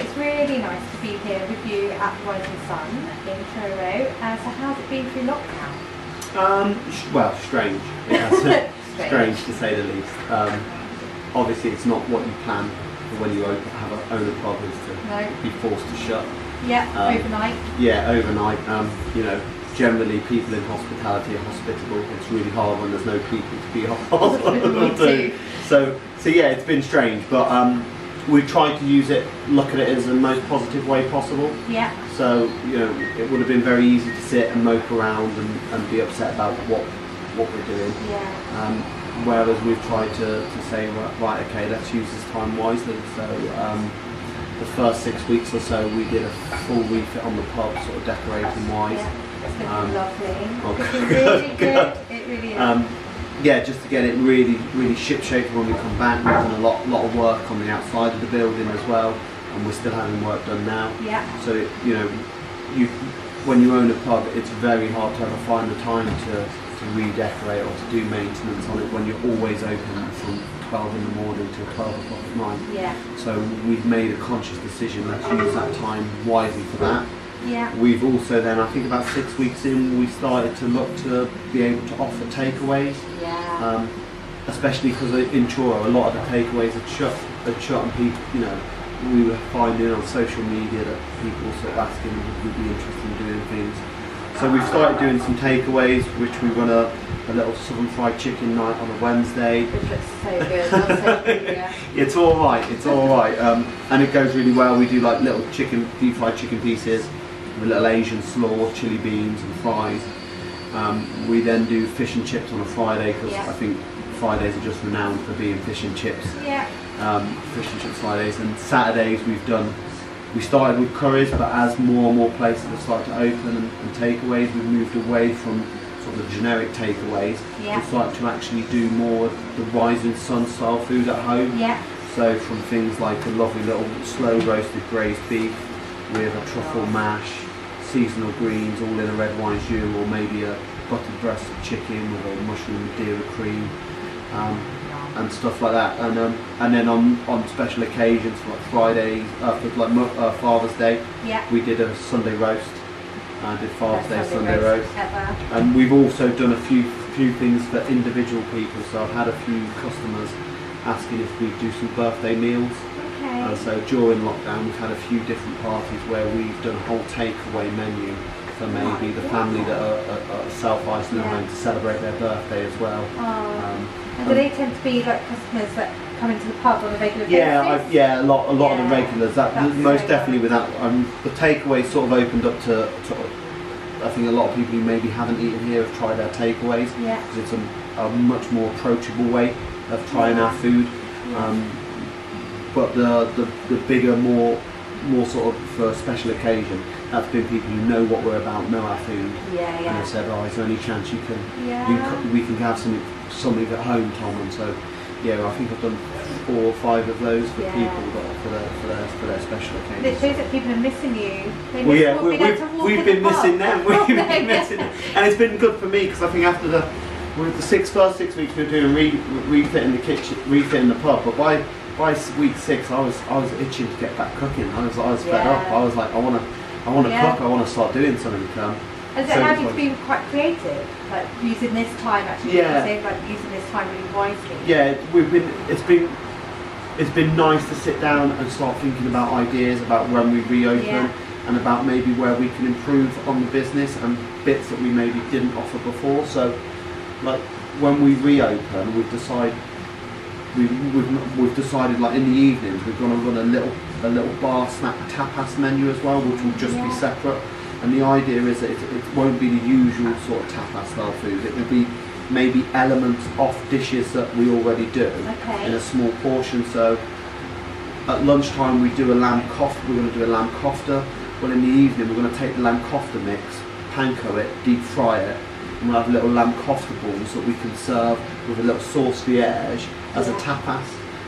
it's really nice to be here with you at Rising Sun in Truro. So how's it been through lockdown? Well, strange. Yeah, strange to say the least. Obviously, it's not what you plan for when you own a pub, is to be forced to shut. Yeah, overnight. Yeah, overnight. You know, generally people in hospitality are hospitable. It's really hard when there's no people to be hospitable to. So yeah, it's been strange, but we tried to look at it as the most positive way possible. Yeah. So, you know, it would have been very easy to sit and mope around and be upset about what we're doing. Yeah. Whereas we've tried to say, right, okay, let's use this time wisely. So the first 6 weeks or so, we did a full refit on the pub, sort of decorating wise. Yeah, it's looking lovely. Okay. It's really good. It really is. Yeah, just to get it really, really ship-shape when we come back. We've done a lot of work on the outside of the building as well, and we're still having work done now. Yeah. So you know, when you own a pub, it's very hard to ever find the time to redecorate or to do maintenance on it when you're always open from 12 in the morning till 12 o'clock at night. Yeah. So we've made a conscious decision. Let's use that time wisely for that. Yeah. We've also then, I think about 6 weeks in, we started to look to be able to offer takeaways. Yeah. Especially because in Truro, a lot of the takeaways had shut, and people, you know, we were finding on social media that people were sort of asking would we be interested in doing things. So we've started doing some takeaways, which we run a little southern fried chicken night on a Wednesday. Which looks so good. That's so good, yeah. It's all right, and it goes really well. We do like little deep fried chicken pieces with little Asian slaw, chili beans and fries. We then do fish and chips on a Friday, because I think Fridays are just renowned for being fish and chips. Yeah. Fish and chips Fridays, and Saturdays we started with curries, but as more and more places have started to open and takeaways, we've moved away from sort of the generic takeaways. Yeah. We've started to actually do more of the Rising Sun style food at home. Yeah. So from things like a lovely little slow roasted braised beef with a truffle mash, seasonal greens all in a red wine jus, or maybe a buttered breast of chicken with a mushroom madeira cream. And stuff like that, and then on special occasions like Fridays, for Father's Day, we did a Sunday roast. Did Father's Day Sunday roast, and we've also done a few things for individual people. So I've had a few customers asking if we do some birthday meals. Okay. And so during lockdown, we've had a few different parties where we've done a whole takeaway menu for maybe the family that are self-isolating home to celebrate their birthday as well. And do they tend to be like customers that come into the pub on a regular basis? Yeah, a lot of the regulars. That's most definitely with that. The takeaway sort of opened up to I think a lot of people who maybe haven't eaten here have tried our takeaways, because it's a much more approachable way of trying our food. But the bigger, more sort of for a special occasion, that's been people who know what we're about, know our food, and have said, "Oh, is there any chance we can have something at home, Tom?" And so, I think I've done 4 or 5 of those for people for their special occasions. It shows that people are missing you. We've been missing them. We've been missing them, and it's been good for me, because I think after the first 6 weeks we were doing refitting the kitchen, refitting the pub, but by week 6 I was itching to get back cooking. I was fed up. I was like, I want to cook. I want to start doing something. And so how do you be quite creative, like using this time actually? Using this time really wisely. Yeah, it's been nice to sit down and start thinking about ideas about when we reopen, and about maybe where we can improve on the business and bits that we maybe didn't offer before. So, like when we reopen, we've decided like in the evenings we're going to run a little bar snack tapas menu as well, which will just be separate. And the idea is that it won't be the usual sort of tapas style food. It will be maybe elements off dishes that we already do in a small portion. So at lunchtime we do a lamb kofta. We're going to do a lamb kofta. Well, in the evening we're going to take the lamb kofta mix, panko it, deep fry it, and we'll have little lamb kofta balls that we can serve with a little sauce vierge as a tapas.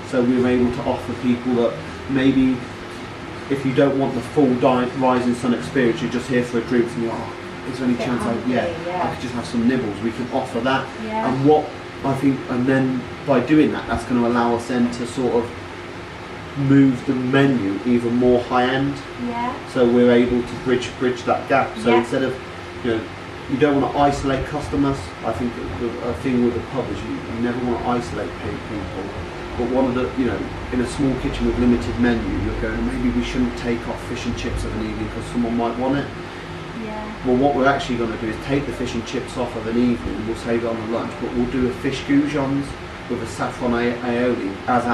So we're able to offer people that maybe, if you don't want the full Rising Sun experience, you're just here for a drink, and you're is there any chance I could just have some nibbles? We can offer that. And what I think, and then by doing that, that's going to allow us then to sort of move the menu even more high end. Yeah. So we're able to bridge that gap. So Yeah. instead of, you don't want to isolate customers. I think a thing with the pub is you never want to isolate people. But one of the, in a small kitchen with limited menu, you're going, maybe we shouldn't take off fish and chips of an evening because someone might want it. Yeah. Well, what we're actually going to do is take the fish and chips off of an evening, we'll save it on the lunch, but we'll do a fish goujons with a saffron aioli as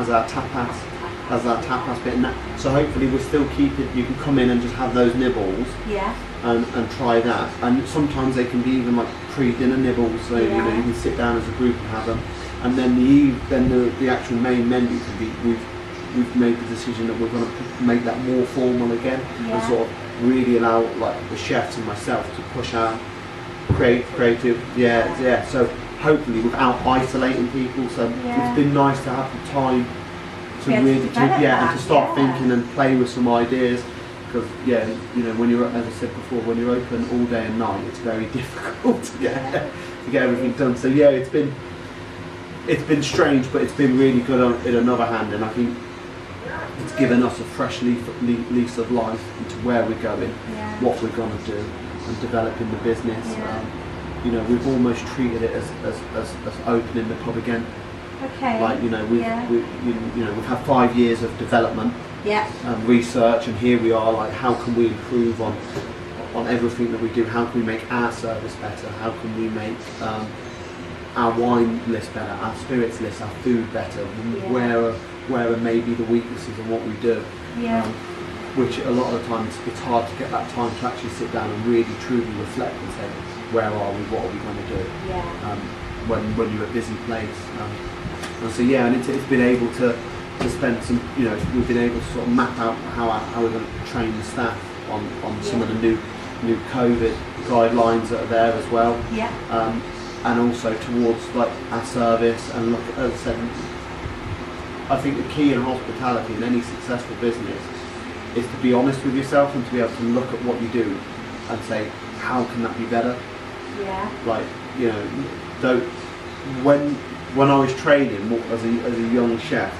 our tapas bit. So hopefully we'll still keep it, you can come in and just have those nibbles. Yeah. And try that. And sometimes they can be even like pre-dinner nibbles, so you can sit down as a group and have them. And then the actual main menu can be, we've made the decision that we're going to make that more formal again, and sort of really allow like the chefs and myself to push our creative. So hopefully without isolating people. So it's been nice to have the time to really and to start thinking and play with some ideas. Because when you're, as I said before, when you're open all day and night, it's very difficult to get everything done. So it's been strange, but it's been really good in another hand, and I think it's given us a fresh lease of life into where we're going, what we're going to do, and developing the business. We've almost treated it as opening the pub again. Okay. Like we've had 5 years of development, research, and here we are. Like, how can we improve on everything that we do? How can we make our service better? How can we make our wine list better, our spirits list, our food better? Where are maybe the weaknesses in what we do? Which a lot of the times it's hard to get that time to actually sit down and really truly reflect and say, where are we? What are we going to do? When you're a busy place. And so and it's been able to spend some, we've been able to sort of map out how we're going to train the staff on some of the new COVID guidelines that are there as well. And also towards like our service, and look, as I said, I think the key in hospitality in any successful business is to be honest with yourself and to be able to look at what you do and say, how can that be better? Like, don't, when I was training as a young chef,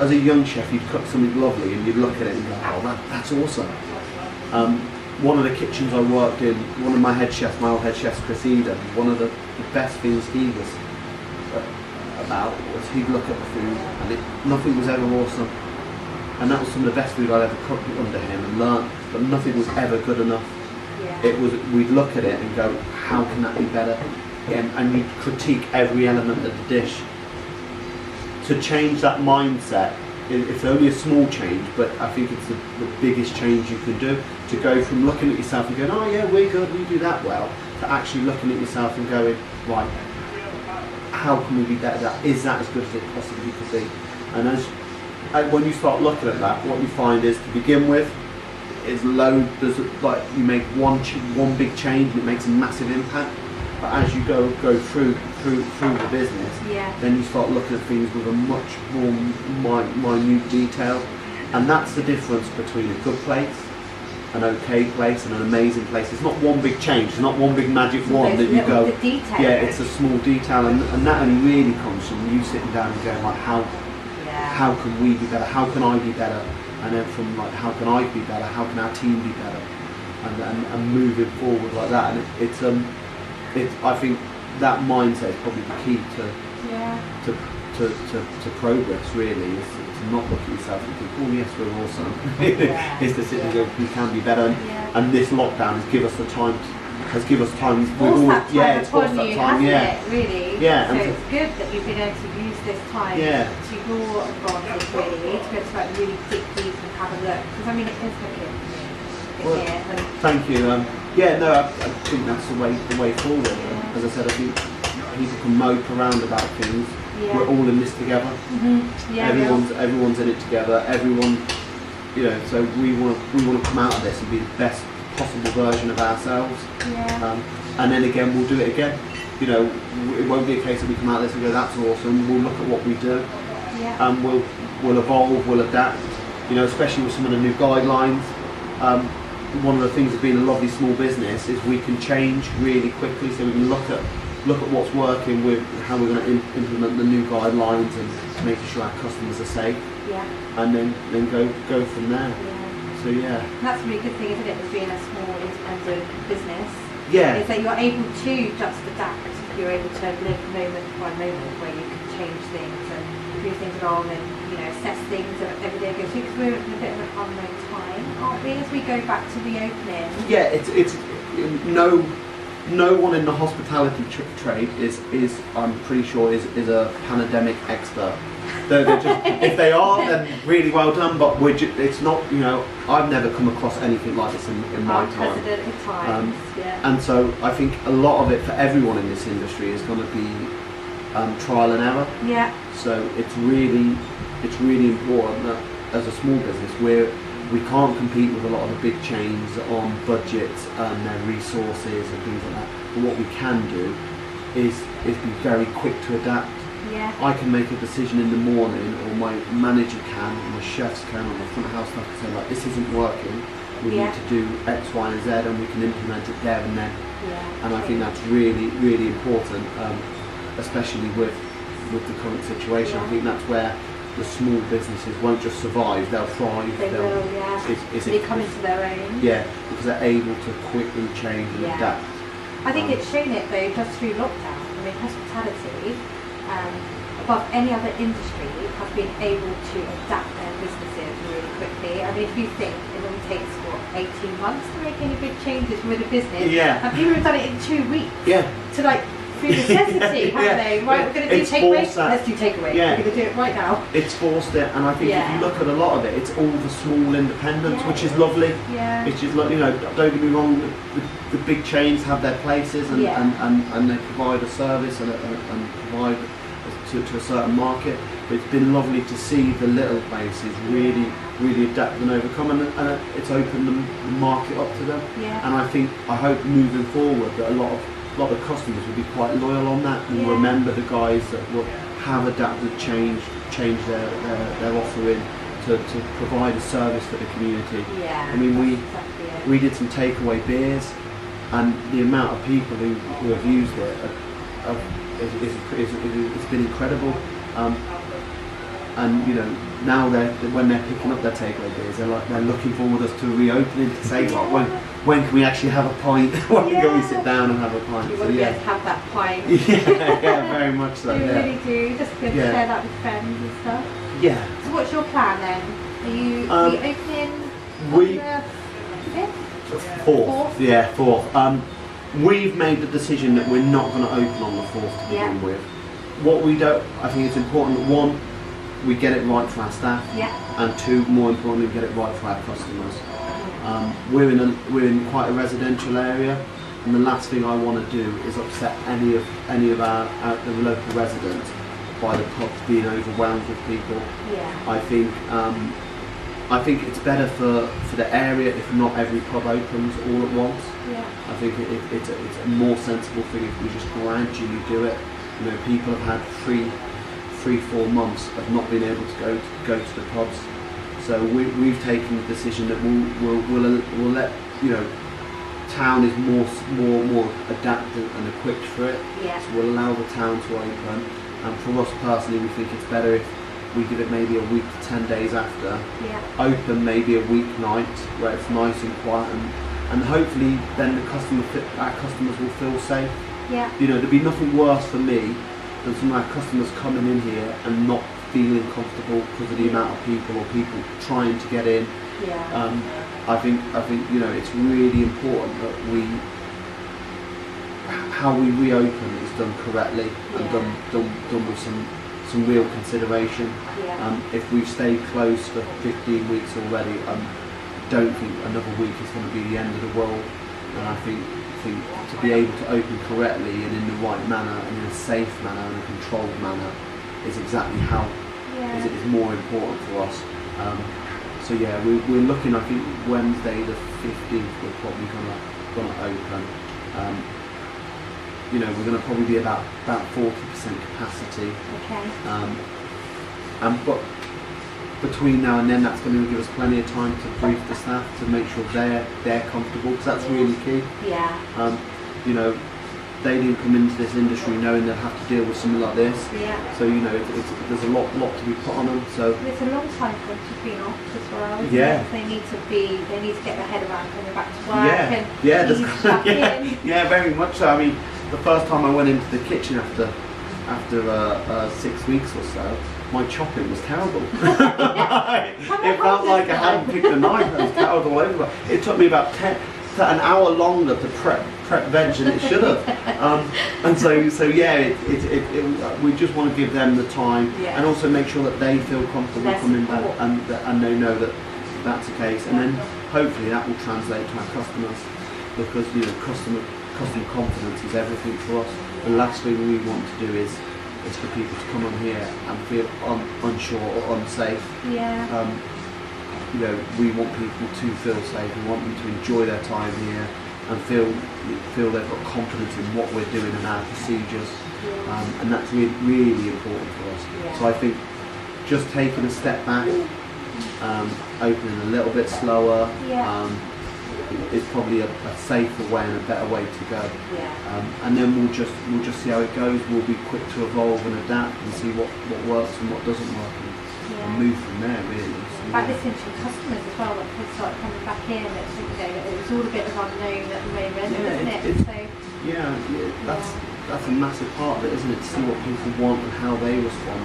as a young chef, you'd cook something lovely and you'd look at it and go, oh, that's awesome. One of the kitchens I worked in, one of my old head chefs, Chris Eden, one of the best things he was about was he'd look at the food and nothing was ever awesome. And that was some of the best food I'd ever cooked under him and learnt, but nothing was ever good enough. It was, we'd look at it and go, how can that be better? And you'd critique every element of the dish. To change that mindset, it's only a small change, but I think it's the biggest change you can do. To go from looking at yourself and going, oh yeah, we're good, we do that well, to actually looking at yourself and going, right, how can we be better at that? Is that as good as it possibly could be? And when you start looking at that, what you find is, to begin with, is there's like, you make one big change and it makes a massive impact. But as you go through the business, then you start looking at things with a much more minute detail, and that's the difference between a good place, an okay place, and an amazing place. It's not one big change. It's not one big magic wand that you go. It's a small detail, and that only really comes from you sitting down and going, like, how can we be better? How can I be better? And then from like, how can I be better? How can our team be better? And moving forward like that. And I think that mindset is probably the key to progress, really, is to not look at yourself and think, oh yes, we're awesome. Is to sit and go, we can be better. And this lockdown has given us time. It's forced that time, really. So it's good that you've been able to use this time to your advantage, really, to go to like really dig deep and have a look. Because I mean, it is looking thank you. I think that's the way forward. As I said, I think people can mope around about things. We're all in this together. Everyone's in it together. Everyone, so we want to come out of this and be the best possible version of ourselves. And then again, we'll do it again. It won't be a case that we come out of this and go, that's awesome. We'll look at what we do, and we'll evolve, we'll adapt. Especially with some of the new guidelines. One of the things of being a lovely small business is we can change really quickly, so we can look at look at what's working with how we're going to implement the new guidelines and making sure our customers are safe. Yeah. And then go from there. Yeah. So yeah. That's a really good thing, isn't it, with being a small independent business? Yeah. Is that you're able to just adapt. You're able to live moment by moment where you can change things and move things along and, you know, assess things every day goes through, because we're in a bit of an unknown time, aren't we, as we go back to reopening? Yeah, it's no one in the hospitality trade is I'm pretty sure is a pandemic expert. They're just, if they are, then really well done. But it's not. You know, I've never come across anything like this in my time. Yeah. And so I think a lot of it for everyone in this industry is going to be trial and error. Yeah. So it's really important that as a small business we can't compete with a lot of the big chains on budgets and their resources and things like that. But what we can do is be very quick to adapt. Yeah. I can make a decision in the morning, or my manager can, or my chefs can, or my front of house staff can say, like, this isn't working, we need to do X, Y and Z, and we can implement it there and then. Yeah. And I think that's really, really important, especially with the current situation. I think that's where the small businesses won't just survive, they'll thrive. They will, yeah. They come into their own. Yeah, because they're able to quickly change and adapt. I think it's shown it though just through lockdown. I mean, hospitality, above any other industry, have been able to adapt their businesses really quickly. I mean, if you think it only takes 18 months to make any big changes with a business, and people have done it in 2 weeks. Yeah. To like through necessity, haven't they? Right, we're going to do takeaway. Let's do takeaway. Yeah. We're going to do it right now. It's forced it, and I think if you look at a lot of it, it's all the small independents, which is lovely. Yeah. Which is, you know, don't get me wrong, the big chains have their places and they provide a service and provide to a certain market. But it's been lovely to see the little places really adapt and overcome, and it's opened the market up to them. Yeah. And I hope moving forward that a lot of customers will be quite loyal on that and remember the guys that will have adapted, changed their offering to provide a service for the community. Yeah. I mean, we did some takeaway beers, and the amount of people who have used it it's been incredible. And you know, now when they're picking up their takeaway beers, they're looking forward us to reopening to say, well, when can we actually have a pint? When can we sit down and have a pint? You want to have that pint. Yeah, very much so. You really do. Just good to share that with friends and stuff. Yeah. So what's your plan then? Are you reopening? Fourth. Yeah, fourth. We've made the decision that we're not going to open on the 4th to begin with. I think it's important that 1, we get it right for our staff, and 2, more importantly, we get it right for our customers. We're in quite a residential area, and the last thing I want to do is upset any of the local residents by the pubs being overwhelmed with people. Yeah. I think it's better for the area if not every pub opens all at once. Yeah. I think it's a more sensible thing if we just gradually do it. You know, people have had 3-4 months of not being able to go to the pubs. So we've taken the decision that we'll let, you know, town is more adapted and equipped for it. Yeah. So we'll allow the town to open. And for us personally, we think it's better if we give it maybe a week to 10 days after. Yeah. Open maybe a weeknight where it's nice and quiet, and hopefully then our customers will feel safe. Yeah. You know, there'd be nothing worse for me than some of our customers coming in here and not feeling comfortable because of the amount of people or people trying to get in. Yeah. I think you know, it's really important that how we reopen is done correctly and done with some real consideration. Yeah. If we've stayed closed for 15 weeks already, I don't think another week is going to be the end of the world. And I think to be able to open correctly and in the right manner and in a safe manner and a controlled manner is exactly how is more important for us. So yeah, we're looking. I think Wednesday the 15th we're probably gonna open. You know, we're going to probably be about 40% capacity. Okay. But between now and then, that's going to give us plenty of time to brief the staff to make sure they're comfortable, because that's really key. Yeah. You know, they didn't come into this industry knowing they'd have to deal with something like this. Yeah. So you know, there's a lot to be put on them. So it's a long time for them to be off as well. Isn't Yeah. it? They need to get their head around coming back to work and yeah, ease back in. yeah, very much so. I mean, the first time I went into the kitchen after 6 weeks or so, my chopping was terrible. It felt like I hadn't picked a knife. I was carried all over. It took me about an hour longer to prep veg than it should have. And so yeah, we just want to give them the time, and also make sure that they feel comfortable coming back, and they know that that's the case. And then hopefully that will translate to our customers, because you know, customer confidence is everything for us. The last thing we want to do is for people to come on here and feel unsure or unsafe. Yeah. You know, we want people to feel safe. We want them to enjoy their time here and feel they've got confidence in what we're doing and our procedures. And that's really important for us. Yeah. So I think just taking a step back, opening a little bit slower, is probably a safer way and a better way to go. And then we'll just see how it goes. We'll be quick to evolve and adapt and see what works and what doesn't work, and move from there really. About listening to customers as well, when they start coming back in, it's all a bit of unknown at the moment, isn't it? That's a massive part of it, isn't it? To see what people want and how they respond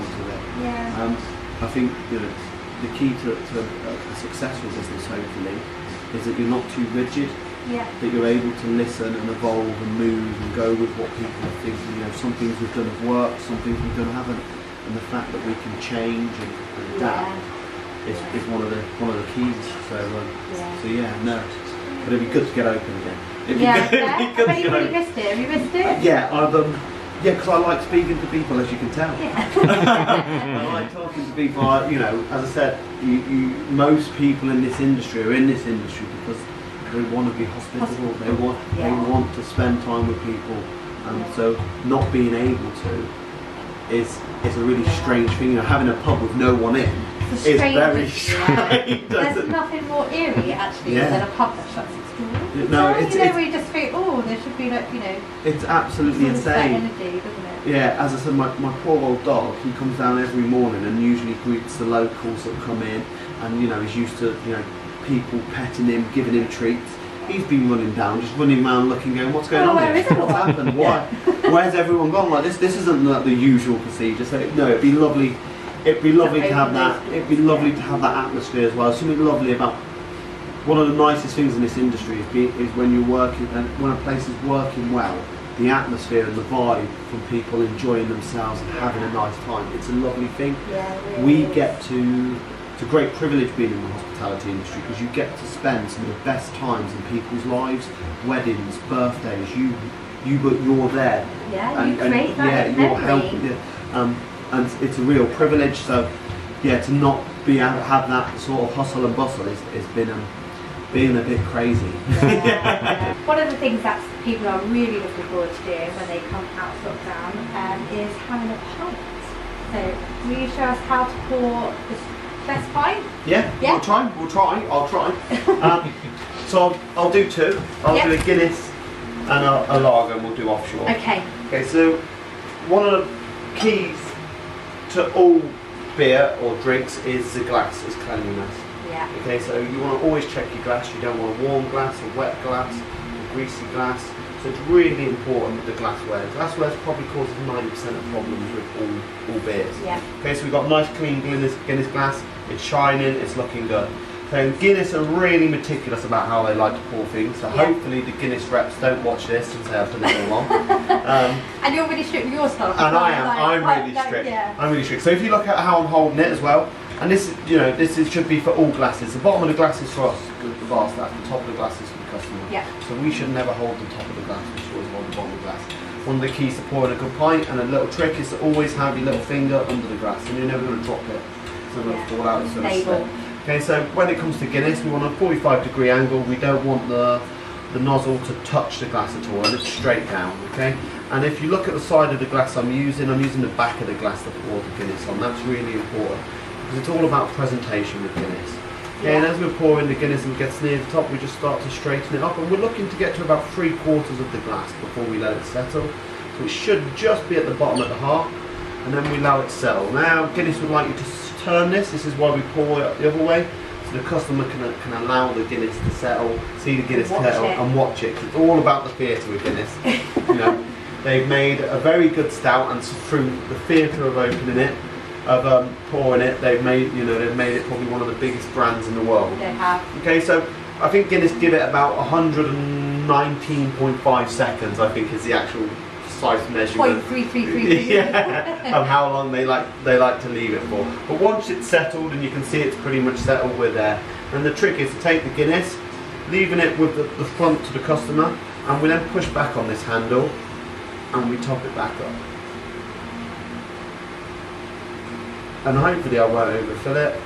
to it. I think the key to a successful business, hopefully, is that you're not too rigid. That you're able to listen and evolve and move and go with what people are thinking. You know, some things we've done have worked, some things we've done haven't. And the fact that we can change and adapt is one of the keys. So but it'd be good to get open again. It'd be good to get open. Missed it. Have you missed it? Because I like speaking to people, as you can tell. I like talking to people. You know, as I said, most people in this industry are in this industry because they want to be hospitable. They want to spend time with people, and so not being able to is a really strange thing. You know, having a pub with no one in is very strange. There's nothing more eerie actually than a pub that shuts its doors. No, where you just think, there should be it's absolutely insane. Energy, doesn't it? Yeah, as I said, my poor old dog, he comes down every morning and usually greets the locals that come in, and he's used to people petting him, giving him treats. He's been running down, just running around looking, going, what's going on here? What's happened? Why? Where's everyone gone? Like this isn't the usual procedure. So no, it'd be lovely. It'd be lovely to have that. It'd be lovely to have that atmosphere as well. Something lovely about one of the nicest things in this industry is when you're working and when a place is working well, the atmosphere and the vibe from people enjoying themselves and having a nice time. It's a lovely thing. We get to. It's a great privilege being in the hospitality industry because you get to spend some of the best times in people's lives, weddings, birthdays. You're there. You create that. You're helping. And it's a real privilege. So, to not be able to have that sort of hustle and bustle has been being a bit crazy. One of the things that people are really looking forward to doing when they come out of lockdown is having a pint. So, will you show us how to pour this best pint? Yeah. We'll try. I'll try. So I'll do two. I'll do a Guinness and a lager, and we'll do offshore. Okay, so one of the keys to all beer or drinks is the glass, is cleanliness. Okay, so you want to always check your glass. You don't want a warm glass, a wet glass, a greasy glass. So it's really important with the glassware. Glassware probably causes 90% of problems with all beers. Okay, so we've got nice clean Guinness glass. It's shining, it's looking good. So Guinness are really meticulous about how they like to pour things. So hopefully the Guinness reps don't watch this and say I've done it all wrong. And you're really strict with your stuff. And I am. I'm really strict. I'm really strict. So if you look at how I'm holding it as well, and this should be for all glasses. The bottom of the glass is for us, the bar staff. The top of the glass is for the customer. So we should never hold the top of the glass. We should always hold the bottom of the glass. One of the keys to pouring a good pint, and a little trick, is to always have your little finger under the glass, and you're never going to drop it. It's not going to fall out. It's going to slip. Okay, so when it comes to Guinness, we want a 45-degree angle. We don't want the nozzle to touch the glass at all, and it's straight down. Okay, and if you look at the side of the glass I'm using the back of the glass to pour the Guinness on. That's really important because it's all about presentation with Guinness. Okay, and as we're pouring the Guinness and gets near the top, we just start to straighten it up, and we're looking to get to about 3/4 of the glass before we let it settle. So it should just be at the bottom at the heart, and then we allow it to settle. Now, Guinness would like you to turn this. This is why we pour it the other way, so the customer can allow the Guinness to settle, see the Guinness settle, and watch it. 'Cause it's all about the theatre with Guinness. You know, they've made a very good stout, and through the theatre of opening it, of pouring it, they've made it probably one of the biggest brands in the world. They have. Okay, so I think Guinness give it about 119.5 seconds. I think is the actual precise measurement. 0.3333. Yeah, of how long they like to leave it for. But once it's settled, and you can see it's pretty much settled, we're there. And the trick is to take the Guinness, leaving it with the front to the customer, and we then push back on this handle, and we top it back up. And hopefully I won't overfill it.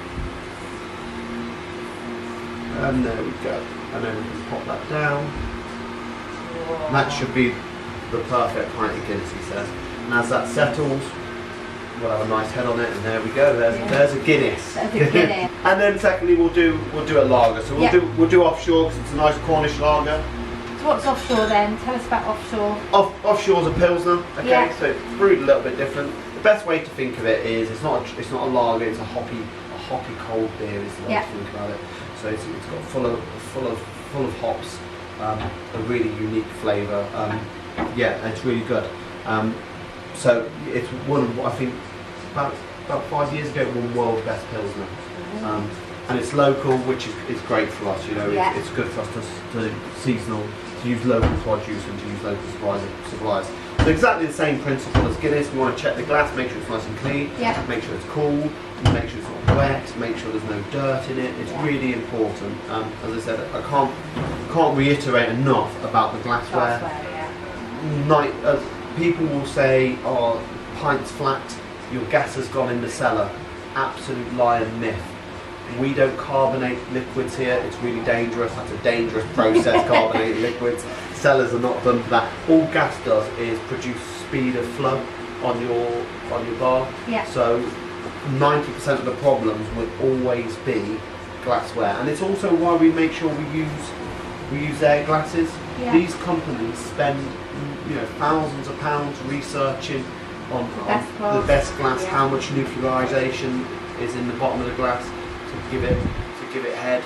And there we go. And then we can pop that down. And that should be the perfect pint of Guinness, he says. And as that settles, we'll have a nice head on it, and there we go. There's a Guinness. There's a Guinness. And then secondly, we'll do a lager. So we'll do offshore, because it's a nice Cornish lager. So what's offshore then? Tell us about offshore. Offshore's a pilsner. Okay, Yeah. so it's brewed a little bit different. The best way to think of it is it's not a lager. It's a hoppy cold beer. Is the way to think about it. So it's got full of hops, a really unique flavour. Yeah, it's really good. So it's one of, I think about 5 years ago, it won World's Best Pilsner. And it's local, which is great for us. You know, it's good for us to seasonal, to use local produce and to use local suppliers. So exactly the same principle as Guinness. We want to check the glass, make sure it's nice and clean, make sure it's cool, make sure it's not wet, make sure there's no dirt in it. It's really important. As I said, I can't reiterate enough about the glassware. People will say, "Oh, pint's flat, your gas has gone in the cellar." Absolute lie and myth. We don't carbonate liquids here. It's really dangerous. That's a dangerous process, carbonating liquids. Cellars are not done for that. All gas does is produce speed of flow on your bar. So 90% of the problems would always be glassware, and it's also why we make sure we use air glasses. These companies spend thousands of pounds researching on the best glass, how much nuclearization is in the bottom of the glass to give it head.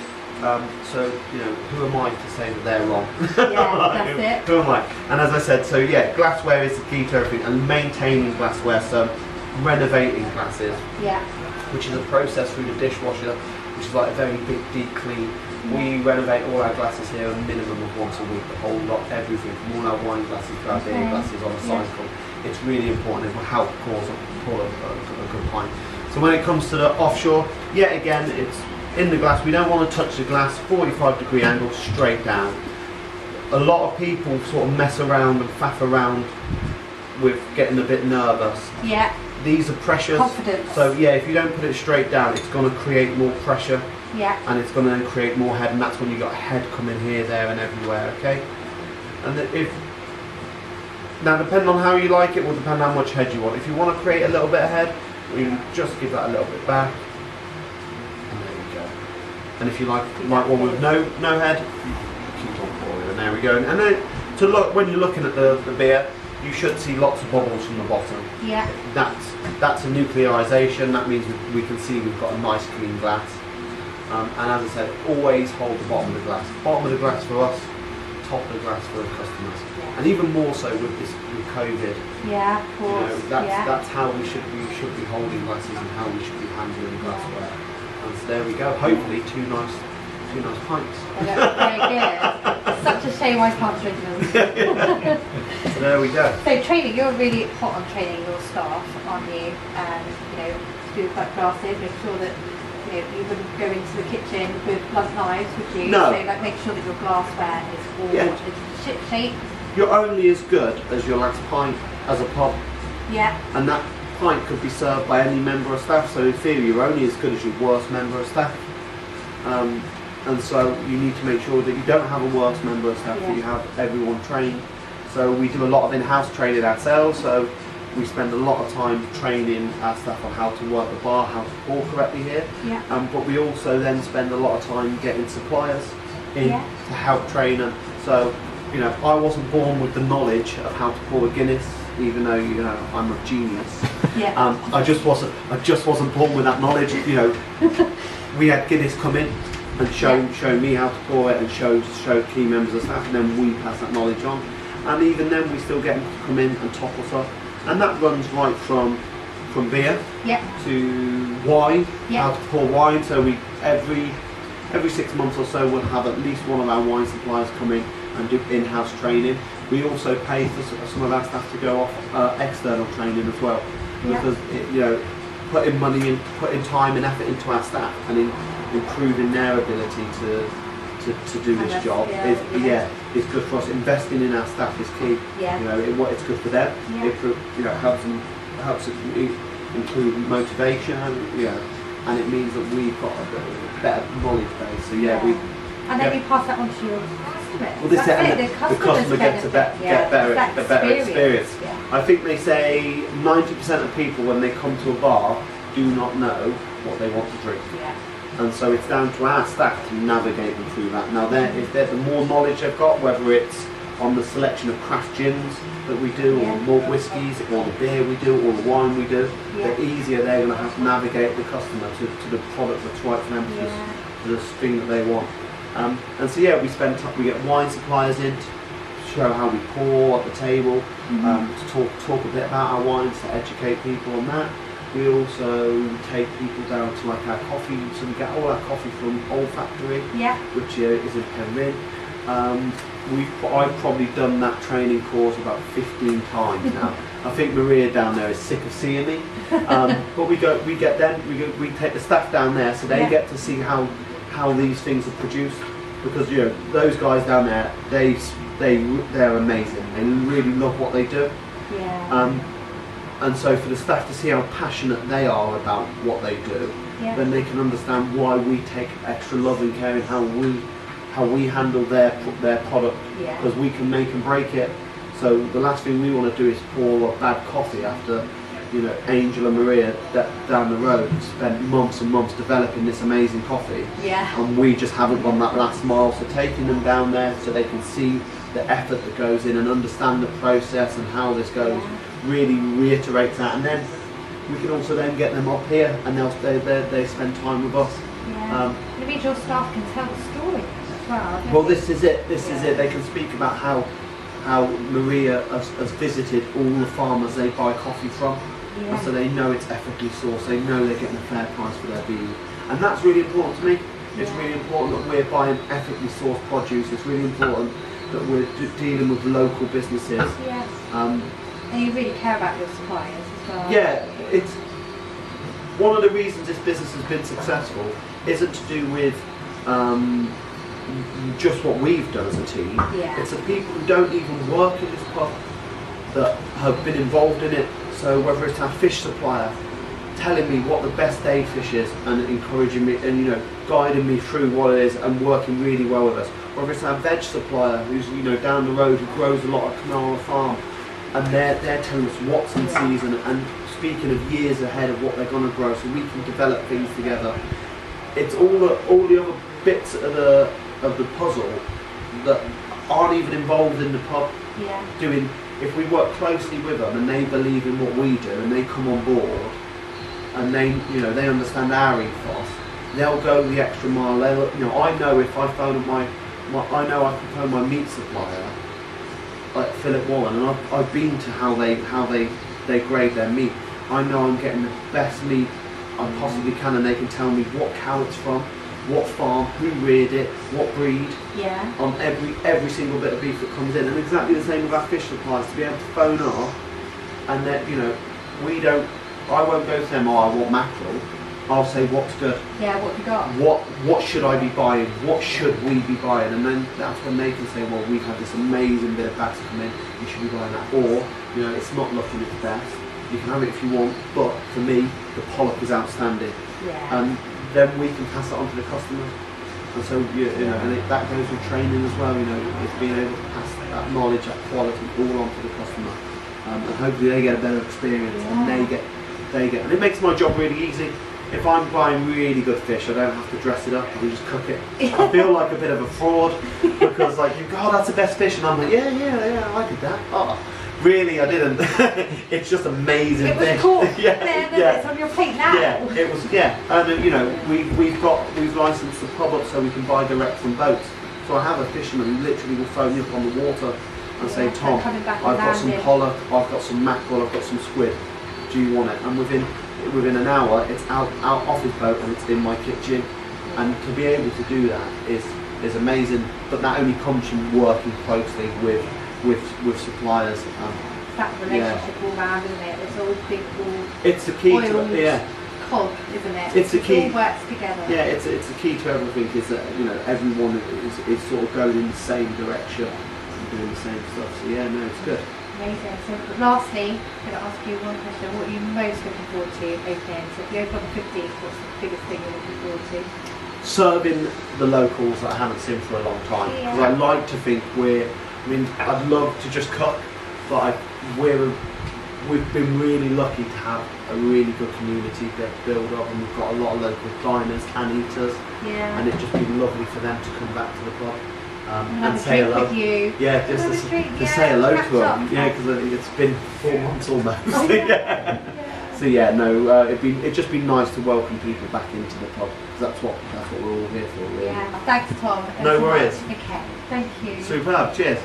So who am I to say that they're wrong? That's it. Who am I? And as I said, so glassware is the key to everything, and maintaining glassware. So renovating glasses, which is a process through the dishwasher, which is like a very big deep clean. We renovate all our glasses here a minimum of once a week, the whole lot, everything from all our wine glasses to our beer glasses on a cycle. It's really important. It will help pour a good pint. So when it comes to the offshore, yet again, it's in the glass. We don't want to touch the glass, 45-degree angle, straight down. A lot of people sort of mess around and faff around with getting a bit nervous. These are pressures. Confidence. So if you don't put it straight down, it's going to create more pressure. And it's going to then create more head, and that's when you've got head coming here, there and everywhere, okay? And now depending on how you like it will depend how much head you want. If you want to create a little bit of head, you just give that a little bit back, and there you go. And if you like one with no head, you keep on pouring, and there we go. And then when you're looking at the beer, you should see lots of bubbles from the bottom. That's a nuclearization. That means we can see we've got a nice clean glass. And as I said, always hold the bottom of the glass. Bottom of the glass for us, top of the glass for the customers. And even more so with COVID. Of course. That's how we should be holding glasses and how we should be handling glassware. And so there we go. Hopefully two nice pints. Very good. Such a shame I can't drink them. So there we go. So training, you're really hot on training your staff, aren't you? And to do with glasses, make sure that you wouldn't go into the kitchen with blunt knives, would you? No. So make sure that your glassware is all in ship shape. You're only as good as your last pint as a pub. And that pint could be served by any member of staff, so in theory you're only as good as your worst member of staff. And so you need to make sure that you don't have a worst member of staff, that you have everyone trained. So we do a lot of in-house training ourselves, so We spend a lot of time training our staff on how to work the bar, how to pour correctly here. Yeah. But we also then spend a lot of time getting suppliers in to help train them. So, you know, I wasn't born with the knowledge of how to pour a Guinness, even though, you know, I'm a genius. Yeah. I just wasn't born with that knowledge. You know, we had Guinness come in and show me how to pour it and show key members of staff, and then we pass that knowledge on. And even then, we still get them to come in and top us up. And that runs right from beer to wine, how to pour wine. So we every 6 months or so we'll have at least one of our wine suppliers come in and do in-house training. We also pay for some of our staff to go off external training as well, because you know, putting money in, putting time and effort into our staff and improving their ability to do this job is good for us. Investing in our staff is key. You know, it's good for them. It helps improve motivation. You know, and it means that we've got a better knowledge base. So and then we pass that on to your customers. Well, this the customer gets a better experience. I think they say 90% of people when they come to a bar do not know what they want to drink. And so it's down to our staff to navigate them through that. Now, if they're the more knowledge they've got, whether it's on the selection of craft gins that we do, or malt whiskies, or the beer we do, or the wine we do, the easier they're going to have to navigate the customer to the product that's right for them, to the thing that they want. And so we get wine suppliers in to show how we pour at the table, to talk a bit about our wines, to educate people on that. We also take people down to like our coffee, so we get all our coffee from Old Factory, which is in Penryn. I've probably done that training course about 15 times now. I think Maria down there is sick of seeing me. But we take the staff down there, so they get to see how these things are produced, because you know those guys down there, they're amazing. They really love what they do. And so for the staff to see how passionate they are about what they do, then they can understand why we take extra love and care in how we handle their product, because we can make and break it. So the last thing we want to do is pour a bad coffee after, you know, Angel and Maria down the road spent months and months developing this amazing coffee, and we just haven't gone that last mile. So taking them down there so they can see the effort that goes in and understand the process and how this goes really reiterates that, and then we can also then get them up here and they spend time with us. It means your staff can tell the story as well. Well, this is it. This is it. They can speak about how Maria has visited all the farmers they buy coffee from, and so they know it's ethically sourced. They know they're getting a fair price for their bean, and that's really important to me. It's really important that we're buying ethically sourced produce. It's really important that we're dealing with local businesses. And you really care about your suppliers as well. It's one of the reasons this business has been successful isn't to do with just what we've done as a team. It's the people who don't even work in this pub that have been involved in it. So whether it's our fish supplier telling me what the best day fish is and encouraging me and, you know, guiding me through what it is and working really well with us, whether it's our veg supplier who's, you know, down the road who grows a lot at Canara Farm, and they're telling us what's in season and speaking of years ahead of what they're going to grow, so we can develop things together. It's all the other bits of the puzzle that aren't even involved in the pub doing. If we work closely with them and they believe in what we do and they come on board and they understand our ethos, they'll go the extra mile. I know if I phone I know I can phone my meat supplier, like Philip Wallen, and I've been to how they grade their meat. I know I'm getting the best meat I possibly can, and they can tell me what cow it's from, what farm, who reared it, what breed, on every single bit of beef that comes in. And exactly the same with our fish suppliers, to be able to phone up, and that, you know, I won't go to them, I want mackerel. I'll say what's good. What have you got? What should I be buying? What should we be buying? And then that's when they can say, well, we've had this amazing bit of batter come in, you should be buying that. Or, you know, it's not looking its best. You can have it if you want, but for me, the pollock is outstanding. And then we can pass it on to the customer. And so, that goes with training as well, you know, it's being able to pass that knowledge, that quality all on to the customer. and hopefully they get a better experience, and they get, and it makes my job really easy. If I'm buying really good fish, I don't have to dress it up, I can just cook it. I feel like a bit of a fraud, because like, you go, oh, that's the best fish, and I'm like, yeah, I did that. Oh, really, I didn't. It's just amazing. It was fish. caught yeah. It's on your plate now. Yeah, it was, and you know, we've licensed the pub up so we can buy direct from boats. So I have a fisherman who literally will phone me up on the water and say, Tom, I've got some pollock, I've got some mackerel, I've got some squid, do you want it? And within an hour it's out off his boat and it's in my kitchen. And to be able to do that is amazing, but that only comes from working closely with suppliers. That relationship all round, isn't it? It's all people. It's the key to it, cog, isn't it? It's the key. It all works together. Yeah, it's the key to everything, is that, you know, everyone is sort of going in the same direction and doing the same stuff. So yeah, no, it's good. Amazing. So lastly, I'm going to ask you one question. What are you most looking forward to opening? So if you open on the 15th, what's the biggest thing you're looking forward to? Serving the locals that I haven't seen for a long time. Because I like to think I'd love to just cook, but we've been really lucky to have a really good community to build up, and we've got a lot of local diners and eaters, and it'd just be lovely for them to come back to the pub and say hello. With you. Yeah, just to say hello to them. Yeah, because it's been 4 months almost. Oh, yeah. So yeah, no, it'd just be nice to welcome people back into the pub, because that's what we're all here for. Really. Yeah. Thanks, Tom. No worries. Okay. Thank you. Superb. Cheers.